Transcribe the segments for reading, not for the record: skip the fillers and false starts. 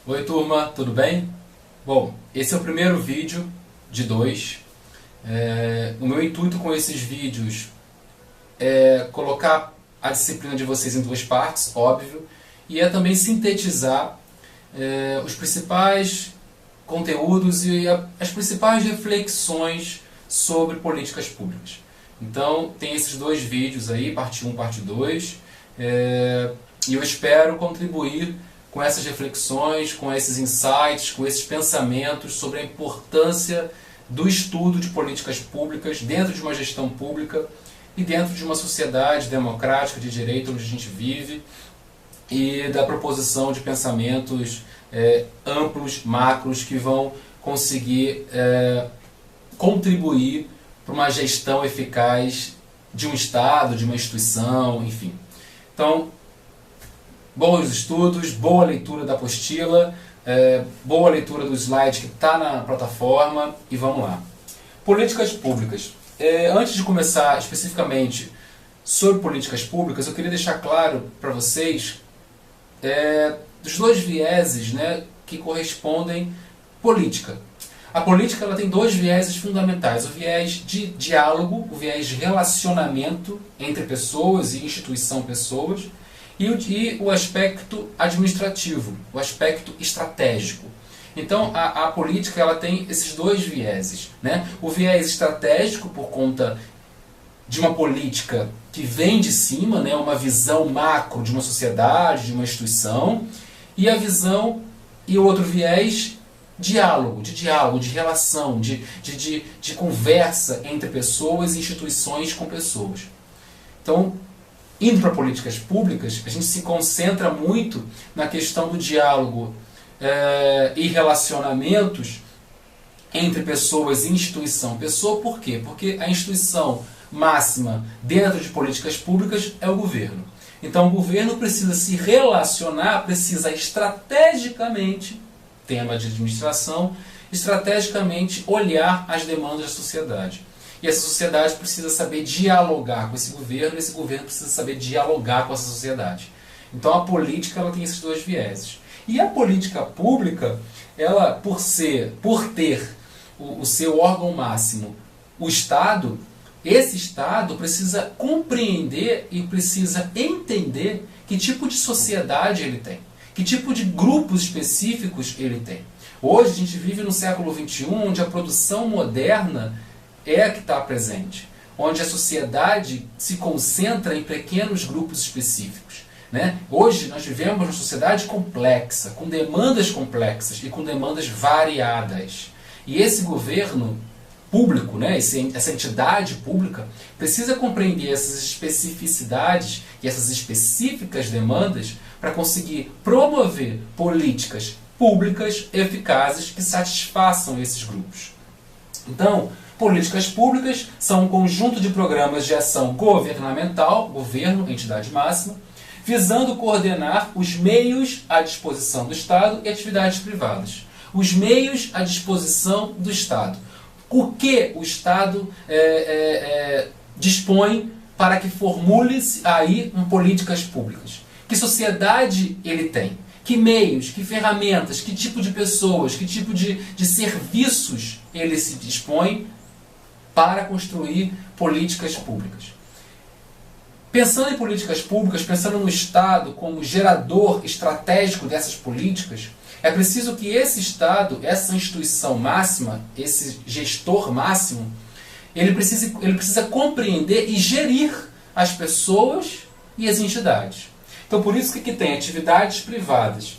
Oi turma, tudo bem? Bom, esse é o primeiro vídeo de dois. O meu intuito com esses vídeos é colocar a disciplina de vocês em duas partes, óbvio, e é também sintetizar os principais conteúdos e as principais reflexões sobre políticas públicas. Então, tem esses dois vídeos aí, parte 1 e parte 2, e eu espero contribuir com essas reflexões, com esses insights, com esses pensamentos sobre a importância do estudo de políticas públicas dentro de uma gestão pública e dentro de uma sociedade democrática de direito onde a gente vive, e da proposição de pensamentos amplos, macros, que vão conseguir contribuir para uma gestão eficaz de um Estado, de uma instituição, enfim. Então, bons estudos, boa leitura da apostila, boa leitura do slide que está na plataforma, e vamos lá. Políticas públicas. Antes de começar especificamente sobre políticas públicas, eu queria deixar claro para vocês dos dois vieses, que correspondem política. A política ela tem dois vieses fundamentais: o viés de diálogo, o viés de relacionamento entre pessoas e instituição-pessoas, e o aspecto administrativo, o aspecto estratégico. Então, a política ela tem esses dois vieses. O viés estratégico, por conta de uma política que vem de cima, uma visão macro de uma sociedade, de uma instituição, e a visão e o outro viés diálogo, de relação, de conversa entre pessoas e instituições com pessoas. Então, indo para políticas públicas, a gente se concentra muito na questão do diálogo e relacionamentos entre pessoas e instituição. Pessoa por quê? Porque a instituição máxima dentro de políticas públicas é o governo. Então o governo precisa se relacionar, precisa estrategicamente, tema de administração, estrategicamente olhar as demandas da sociedade. E essa sociedade precisa saber dialogar com esse governo precisa saber dialogar com essa sociedade. Então a política ela tem esses dois vieses. E a política pública, ela por ter o seu órgão máximo, o Estado, esse Estado precisa compreender e precisa entender que tipo de sociedade ele tem, que tipo de grupos específicos ele tem. Hoje a gente vive no século XXI, onde a produção moderna é a que está presente, onde a sociedade se concentra em pequenos grupos específicos. Hoje nós vivemos uma sociedade complexa, com demandas complexas e com demandas variadas. E esse governo público, essa entidade pública, precisa compreender essas especificidades e essas específicas demandas para conseguir promover políticas públicas eficazes que satisfaçam esses grupos. Então, políticas públicas são um conjunto de programas de ação governamental, governo, entidade máxima, visando coordenar os meios à disposição do Estado e atividades privadas. Os meios à disposição do Estado. O que o Estado dispõe para que formule-se aí políticas públicas? Que sociedade ele tem? Que meios, que ferramentas, que tipo de pessoas, que tipo de serviços ele se dispõe para construir políticas públicas? Pensando em políticas públicas, pensando no Estado como gerador estratégico dessas políticas, é preciso que esse Estado, essa instituição máxima, esse gestor máximo, ele precisa compreender e gerir as pessoas e as entidades. Então, por isso que tem atividades privadas.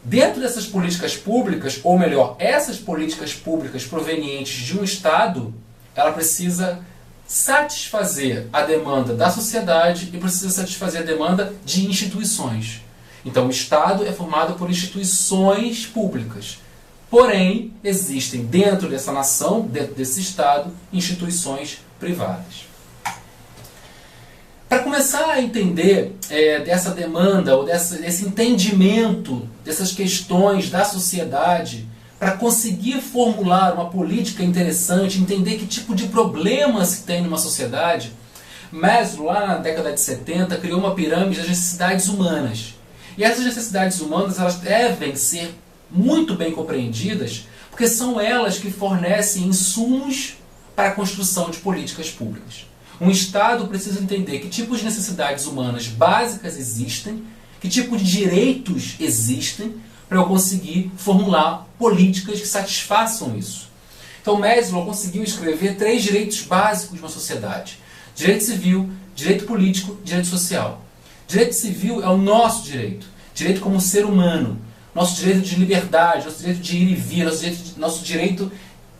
Dentro dessas políticas públicas, ou melhor, essas políticas públicas provenientes de um Estado, ela precisa satisfazer a demanda da sociedade e precisa satisfazer a demanda de instituições. Então o Estado é formado por instituições públicas. Porém, existem dentro dessa nação, dentro desse Estado, instituições privadas. Para começar a entender dessa demanda, ou desse entendimento dessas questões da sociedade, para conseguir formular uma política interessante, entender que tipo de problemas se tem numa sociedade, Maslow, lá na década de 70, criou uma pirâmide das necessidades humanas. E essas necessidades humanas, elas devem ser muito bem compreendidas, porque são elas que fornecem insumos para a construção de políticas públicas. Um Estado precisa entender que tipos de necessidades humanas básicas existem, que tipo de direitos existem, para eu conseguir formular políticas que satisfaçam isso. Então Maslow conseguiu escrever 3 direitos básicos de uma sociedade: direito civil, direito político e direito social. Direito civil é o nosso direito, direito como ser humano, nosso direito de liberdade, nosso direito de ir e vir, nosso direito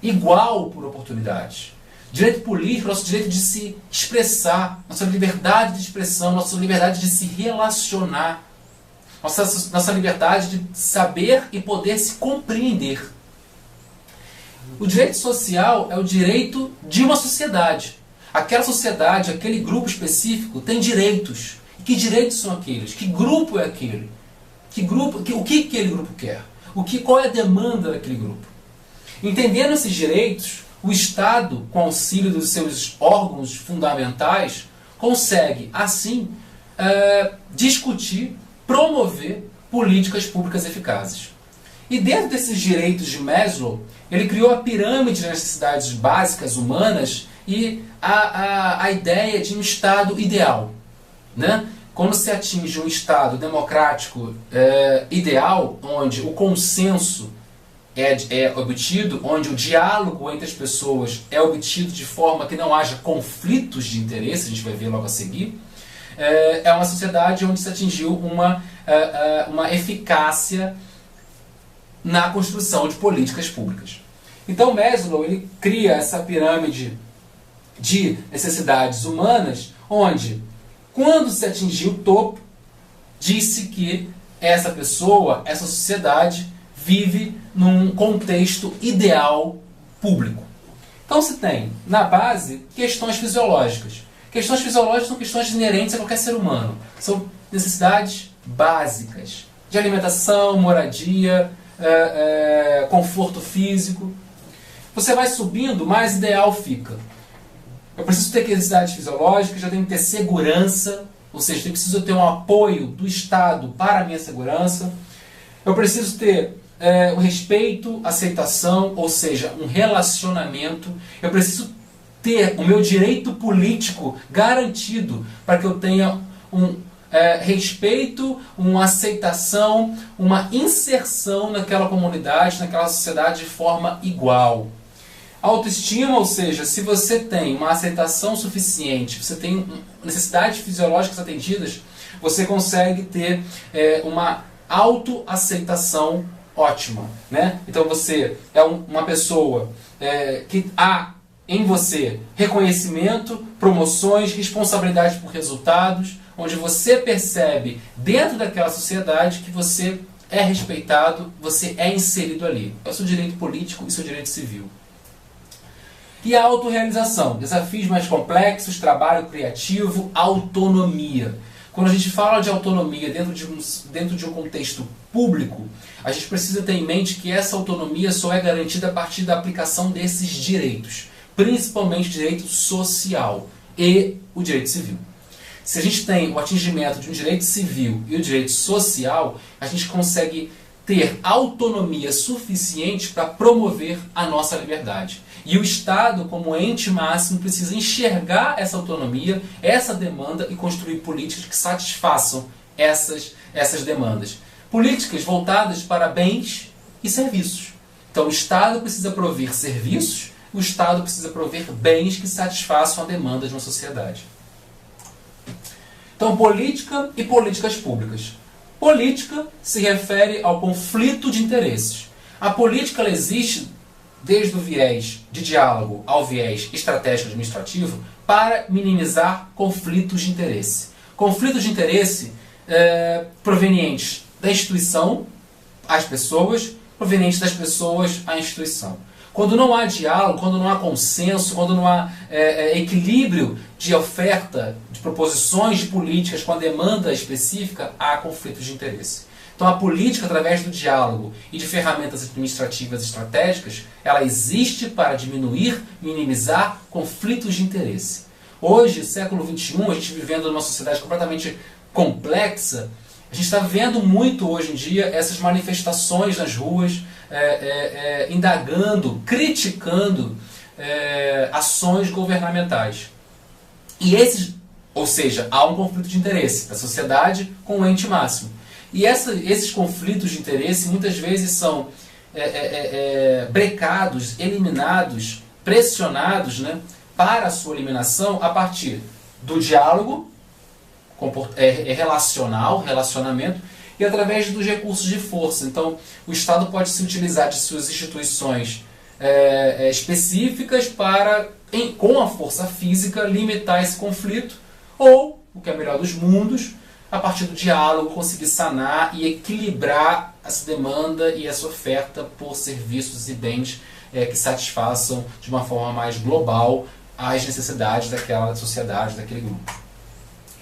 igual por oportunidades. Direito político, nosso direito de se expressar, nossa liberdade de expressão, nossa liberdade de se relacionar, nossa liberdade de saber e poder se compreender. O direito social é o direito de uma sociedade. Aquela sociedade, aquele grupo específico tem direitos. E que direitos são aqueles? Que grupo é aquele? O que aquele grupo quer? Qual é a demanda daquele grupo? Entendendo esses direitos, o Estado, com auxílio dos seus órgãos fundamentais, consegue, assim, discutir, promover políticas públicas eficazes. E dentro desses direitos de Maslow, ele criou a pirâmide das necessidades básicas humanas e a ideia de um Estado ideal. Né? Quando se atinge um Estado democrático ideal, onde o consenso é obtido, onde o diálogo entre as pessoas é obtido de forma que não haja conflitos de interesse, a gente vai ver logo a seguir, é uma sociedade onde se atingiu uma eficácia na construção de políticas públicas. Então Maslow ele cria essa pirâmide de necessidades humanas, onde, quando se atingiu o topo, disse que essa pessoa, essa sociedade, vive num contexto ideal público. Então se tem, na base, questões fisiológicas. Questões fisiológicas são questões inerentes a qualquer ser humano. São necessidades básicas de alimentação, moradia, conforto físico. Você vai subindo, mais ideal fica. Eu preciso ter necessidades fisiológicas, eu tenho que ter segurança, ou seja, eu preciso ter um apoio do Estado para a minha segurança. Eu preciso ter o respeito, aceitação, ou seja, um relacionamento. Eu preciso ter o meu direito político garantido para que eu tenha um respeito, uma aceitação, uma inserção naquela comunidade, naquela sociedade de forma igual. Autoestima, ou seja, se você tem uma aceitação suficiente, você tem necessidades fisiológicas atendidas, você consegue ter uma autoaceitação ótima. Né? Então você é uma pessoa que há em você reconhecimento, promoções, responsabilidade por resultados, onde você percebe dentro daquela sociedade que você é respeitado, você é inserido ali. É o seu direito político e o seu direito civil. E a autorrealização, desafios mais complexos, trabalho criativo, autonomia. Quando a gente fala de autonomia dentro de um contexto público, a gente precisa ter em mente que essa autonomia só é garantida a partir da aplicação desses direitos, principalmente o direito social e o direito civil. Se a gente tem o atingimento de um direito civil e o direito social, a gente consegue ter autonomia suficiente para promover a nossa liberdade. E o Estado, como ente máximo, precisa enxergar essa autonomia, essa demanda e construir políticas que satisfaçam essas demandas. Políticas voltadas para bens e serviços. Então o Estado precisa prover serviços, o Estado precisa prover bens que satisfaçam a demanda de uma sociedade. Então, política e políticas públicas. Política se refere ao conflito de interesses. A política ela existe desde o viés de diálogo ao viés estratégico administrativo para minimizar conflitos de interesse. Conflitos de interesse provenientes da instituição às pessoas, provenientes das pessoas à instituição. Quando não há diálogo, quando não há consenso, quando não há equilíbrio de oferta, de proposições de políticas com a demanda específica, há conflitos de interesse. Então a política, através do diálogo e de ferramentas administrativas estratégicas, ela existe para diminuir, minimizar conflitos de interesse. Hoje, século XXI, a gente vivendo numa sociedade completamente complexa, A gente está vendo muito hoje em dia essas manifestações nas ruas, indagando, criticando ações governamentais. E ou seja, há um conflito de interesse da sociedade com o ente máximo. E esses conflitos de interesse muitas vezes são brecados, eliminados, pressionados, né, para a sua eliminação a partir do diálogo relacionamento, e através dos recursos de força. Então, o Estado pode se utilizar de suas instituições específicas para, com a força física, limitar esse conflito, ou, o que é melhor dos mundos, a partir do diálogo, conseguir sanar e equilibrar essa demanda e essa oferta por serviços e bens que satisfaçam de uma forma mais global as necessidades daquela sociedade, daquele grupo.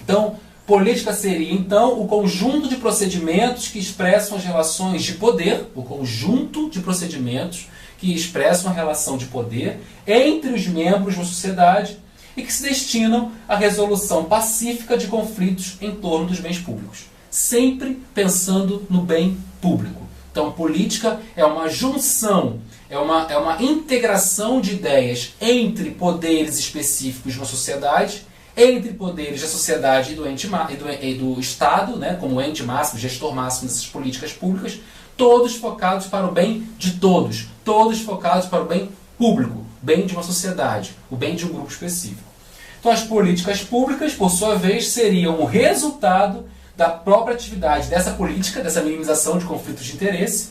Então, política seria, então, o conjunto de procedimentos que expressam as relações de poder, o conjunto de procedimentos que expressam a relação de poder entre os membros de uma sociedade e que se destinam à resolução pacífica de conflitos em torno dos bens públicos, sempre pensando no bem público. Então, política é uma junção, é uma integração de ideias entre poderes específicos de uma sociedade, entre poderes da sociedade e do Estado, né, como ente máximo, gestor máximo dessas políticas públicas, todos focados para o bem de todos, todos focados para o bem público, bem de uma sociedade, o bem de um grupo específico. Então, as políticas públicas, por sua vez, seriam o resultado da própria atividade dessa política, dessa minimização de conflitos de interesse,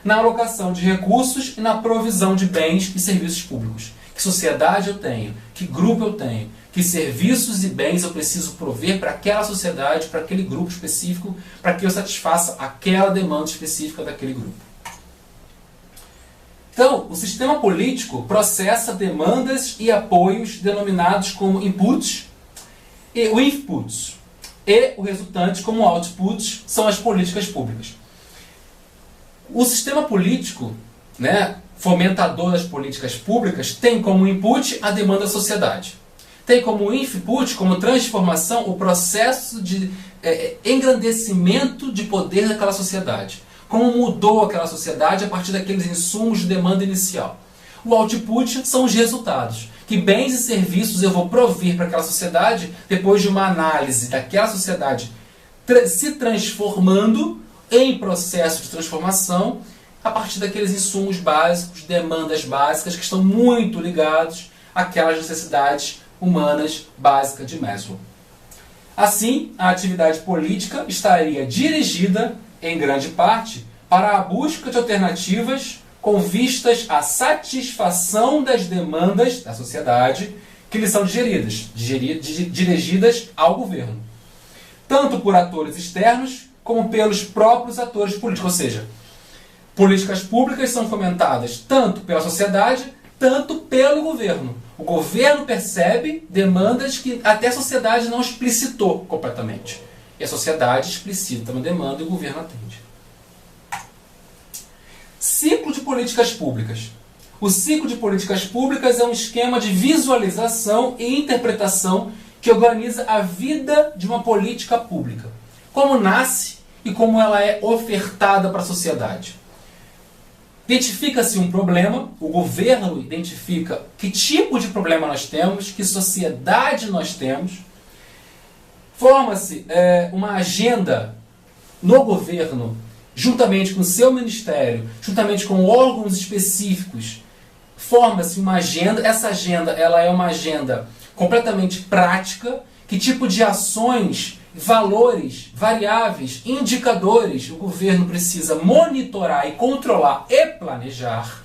na alocação de recursos e na provisão de bens e serviços públicos. Que sociedade eu tenho? Que grupo eu tenho? Que serviços e bens eu preciso prover para aquela sociedade, para aquele grupo específico, para que eu satisfaça aquela demanda específica daquele grupo. Então, o sistema político processa demandas e apoios denominados como inputs e inputs. E o resultante como outputs são as políticas públicas. O sistema político, né, fomentador das políticas públicas, tem como input a demanda da sociedade. Tem como input, como transformação, o processo de engrandecimento de poder daquela sociedade. Como mudou aquela sociedade a partir daqueles insumos de demanda inicial. O output são os resultados. Que bens e serviços eu vou prover para aquela sociedade depois de uma análise daquela sociedade se transformando em processo de transformação a partir daqueles insumos básicos, demandas básicas que estão muito ligados àquelas necessidades humanas básicas de Maslow. Assim, a atividade política estaria dirigida, em grande parte, para a busca de alternativas com vistas à satisfação das demandas da sociedade que lhe são dirigidas ao governo, tanto por atores externos como pelos próprios atores políticos. Ou seja, políticas públicas são fomentadas tanto pela sociedade, tanto pelo governo. O governo percebe demandas que até a sociedade não explicitou completamente. E a sociedade explicita uma demanda e o governo atende. Ciclo de políticas públicas. O ciclo de políticas públicas é um esquema de visualização e interpretação que organiza a vida de uma política pública. Como nasce e como ela é ofertada para a sociedade. Identifica-se um problema, o governo identifica que tipo de problema nós temos, que sociedade nós temos. Forma-se uma agenda no governo, juntamente com o seu ministério, juntamente com órgãos específicos. Forma-se uma agenda. Essa agenda ela é uma agenda completamente prática. Que tipo de ações, valores, variáveis, indicadores o governo precisa monitorar e controlar e planejar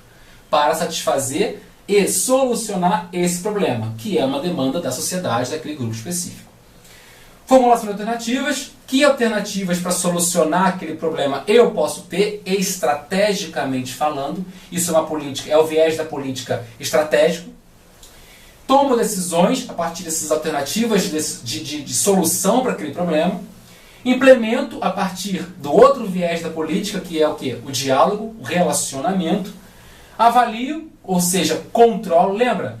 para satisfazer e solucionar esse problema, que é uma demanda da sociedade, daquele grupo específico. Formulação de alternativas. Que alternativas para solucionar aquele problema eu posso ter, estrategicamente falando? Isso é uma política, é o viés da política estratégico. Tomo decisões a partir dessas alternativas de solução para aquele problema. Implemento a partir do outro viés da política, que é o quê? O diálogo, o relacionamento. Avalio, ou seja, controlo. Lembra?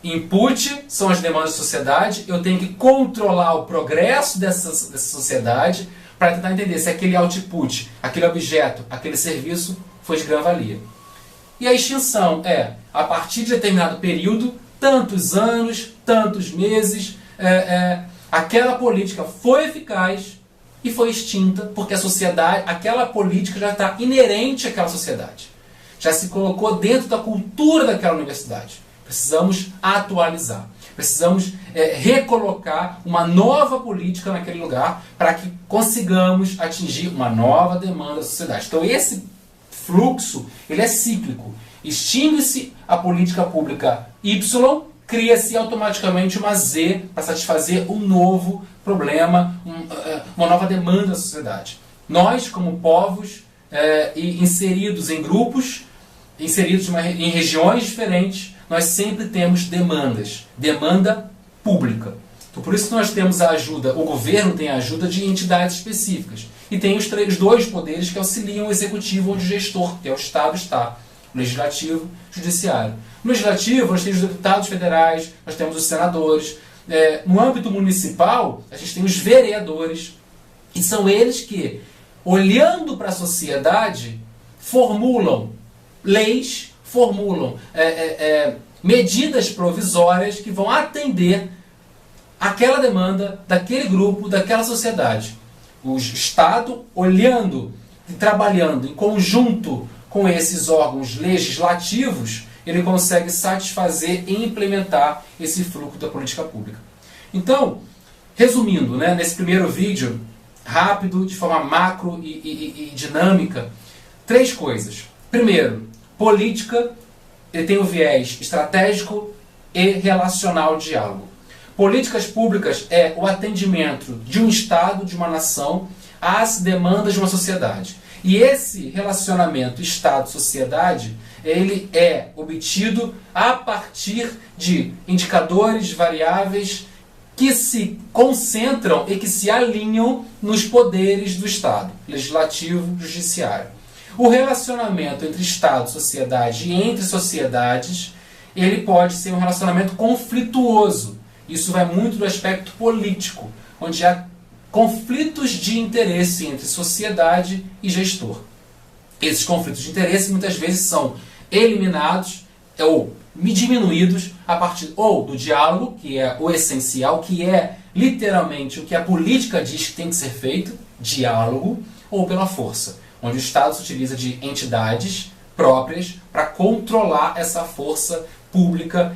Input são as demandas da sociedade. Eu tenho que controlar o progresso dessa sociedade para tentar entender se aquele output, aquele objeto, aquele serviço foi de grande valia. E a extinção é, a partir de determinado período, tantos anos, tantos meses, aquela política foi eficaz e foi extinta, porque a sociedade, aquela política já está inerente àquela sociedade. Já se colocou dentro da cultura daquela universidade. Precisamos atualizar. Precisamos recolocar uma nova política naquele lugar para que consigamos atingir uma nova demanda da sociedade. Então esse fluxo ele é cíclico. Extingue-se a política pública Y, cria-se automaticamente uma Z para satisfazer um novo problema, uma nova demanda da sociedade. Nós, como povos, inseridos em grupos, inseridos em regiões diferentes, nós sempre temos demandas. Demanda pública. Então, por isso que nós temos a ajuda, o governo tem a ajuda de entidades específicas. E tem os dois poderes que auxiliam o executivo onde o gestor, que é o Estado, está. O legislativo, o judiciário. No legislativo, nós temos os deputados federais, nós temos os senadores. No âmbito municipal, a gente tem os vereadores. E são eles que, olhando para a sociedade, formulam leis, formulam medidas provisórias que vão atender aquela demanda daquele grupo, daquela sociedade. O Estado, olhando e trabalhando em conjunto com esses órgãos legislativos, ele consegue satisfazer e implementar esse fluxo da política pública. Então, resumindo, nesse primeiro vídeo, rápido, de forma macro e dinâmica, 3 coisas. Primeiro, política, ele tem o viés estratégico e relacional de diálogo. Políticas públicas é o atendimento de um Estado, de uma nação, às demandas de uma sociedade. E esse relacionamento Estado-sociedade, ele é obtido a partir de indicadores variáveis que se concentram e que se alinham nos poderes do Estado, legislativo, judiciário. O relacionamento entre Estado, sociedade e entre sociedades, ele pode ser um relacionamento conflituoso. Isso vai muito do aspecto político, onde há conflitos de interesse entre sociedade e gestor. Esses conflitos de interesse muitas vezes são eliminados ou diminuídos a partir ou do diálogo, que é o essencial, que é literalmente o que a política diz que tem que ser feito, diálogo, ou pela força, onde o Estado se utiliza de entidades próprias para controlar essa força pública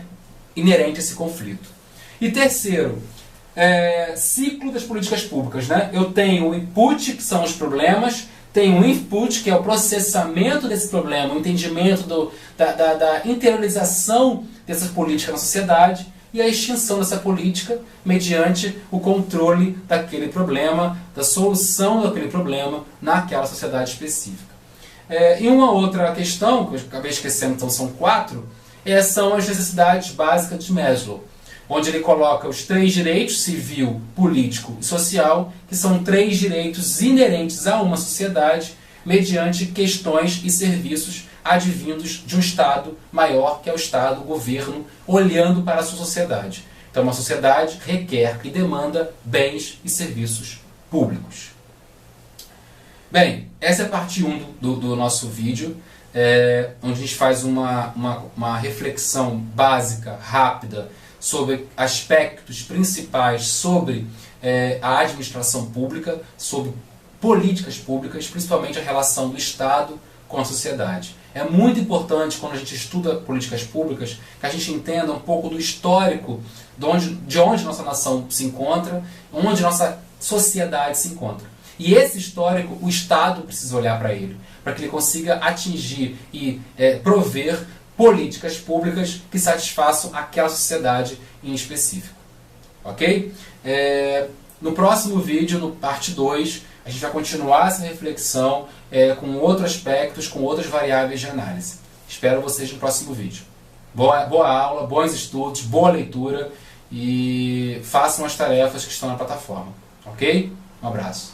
inerente a esse conflito. E terceiro, ciclo das políticas públicas. Eu tenho o input, que são os problemas, tenho o input, que é o processamento desse problema, o entendimento da interiorização dessa política na sociedade, e a extinção dessa política mediante o controle daquele problema, da solução daquele problema naquela sociedade específica. E uma outra questão, que eu acabei esquecendo, então são 4, são as necessidades básicas de Maslow, onde ele coloca os 3 direitos, civil, político e social, que são 3 direitos inerentes a uma sociedade, mediante questões e serviços advindos de um Estado maior, que é o Estado, o governo, olhando para a sua sociedade. Então, uma sociedade requer e demanda bens e serviços públicos. Bem, essa é a parte 1 do nosso vídeo, onde a gente faz uma reflexão básica, rápida, sobre aspectos principais sobre a administração pública, sobre políticas públicas, principalmente a relação do Estado com a sociedade. É muito importante, quando a gente estuda políticas públicas, que a gente entenda um pouco do histórico de onde nossa nação se encontra, onde nossa sociedade se encontra. E esse histórico, o Estado precisa olhar para ele, para que ele consiga atingir e prover políticas públicas que satisfaçam aquela sociedade em específico. Ok? No próximo vídeo, no parte 2, a gente vai continuar essa reflexão com outros aspectos, com outras variáveis de análise. Espero vocês no próximo vídeo. Boa aula, bons estudos, boa leitura e façam as tarefas que estão na plataforma. Ok? Um abraço.